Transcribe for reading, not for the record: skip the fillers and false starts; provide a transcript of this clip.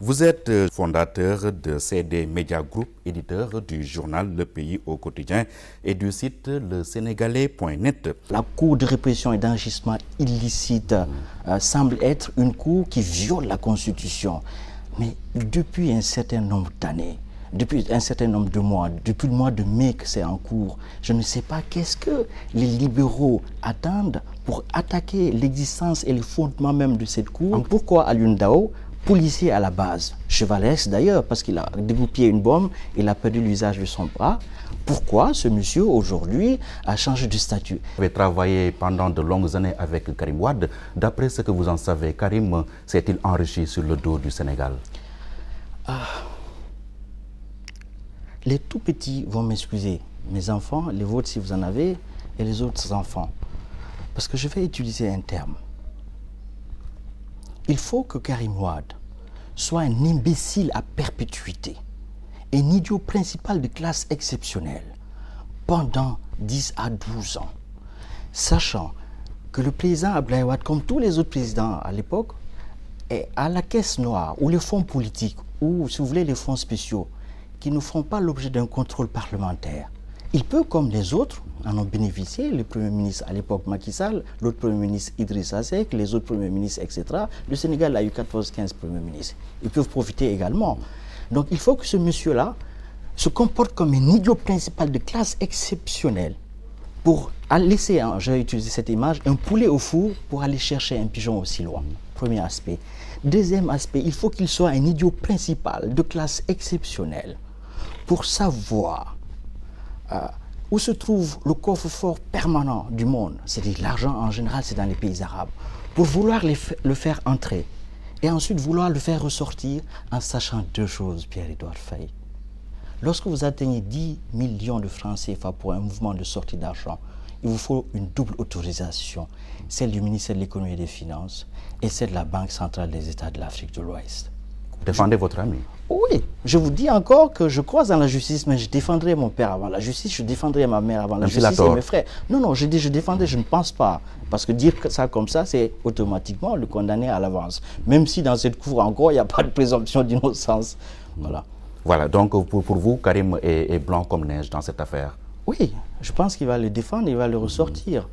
Vous êtes fondateur de CD Media Group, éditeur du journal Le Pays au quotidien et du site lesénégalais.net. La Cour de répression et d'enrichissement illicite semble être une cour qui viole la Constitution. Mais depuis un certain nombre d'années, depuis un certain nombre de mois, depuis le mois de mai que c'est en cours, je ne sais pas qu'est-ce que les libéraux attendent pour attaquer l'existence et les fondements même de cette cour. Pourquoi Alioune Ndao, policier à la base, chevaleresque d'ailleurs, parce qu'il a dégoupillé une bombe, il a perdu l'usage de son bras. Pourquoi ce monsieur aujourd'hui a changé de statut? Vous avez travaillé pendant de longues années avec Karim Wade. D'après ce que vous en savez, Karim s'est-il enrichi sur le dos du Sénégal? Les tout petits vont m'excuser, mes enfants, les vôtres si vous en avez, et les autres enfants. Parce que je vais utiliser un terme. Il faut que Karim Wade soit un imbécile à perpétuité, un idiot principal de classe exceptionnelle pendant 10 à 12 ans, sachant que le président Abdoulaye Wade, comme tous les autres présidents à l'époque, est à la caisse noire, ou les fonds politiques, ou si vous voulez les fonds spéciaux, qui ne font pas l'objet d'un contrôle parlementaire. Il peut, comme les autres, en ont bénéficié, le Premier ministre à l'époque Macky Sall, l'autre Premier ministre Idrissa Seck, les autres Premiers ministres, etc. Le Sénégal a eu 14-15 Premiers ministres. Ils peuvent profiter également. Donc il faut que ce monsieur-là se comporte comme un idiot principal de classe exceptionnelle pour laisser, je vais utiliser cette image, un poulet au four pour aller chercher un pigeon aussi loin. Premier aspect. Deuxième aspect, il faut qu'il soit un idiot principal de classe exceptionnelle pour savoir où se trouve le coffre-fort permanent du monde, c'est-à-dire l'argent en général, c'est dans les pays arabes, pour vouloir le faire entrer et ensuite vouloir le faire ressortir en sachant deux choses, Pierre-Edouard Faye. Lorsque vous atteignez 10 millions de francs CFA pour un mouvement de sortie d'argent, il vous faut une double autorisation, celle du ministère de l'économie et des finances et celle de la Banque centrale des États de l'Afrique de l'Ouest. Défendez votre ami. Oui, je vous dis encore que je crois en la justice, mais je défendrai mon père avant la justice, je défendrai ma mère avant la justice et mes frères. Non, non, je dis je défendrai, je ne pense pas. Parce que dire ça comme ça, c'est automatiquement le condamner à l'avance. Même si dans cette cour encore, il n'y a pas de présomption d'innocence. Voilà. Voilà, donc pour vous, Karim est blanc comme neige dans cette affaire. Oui, je pense qu'il va le défendre, il va le ressortir.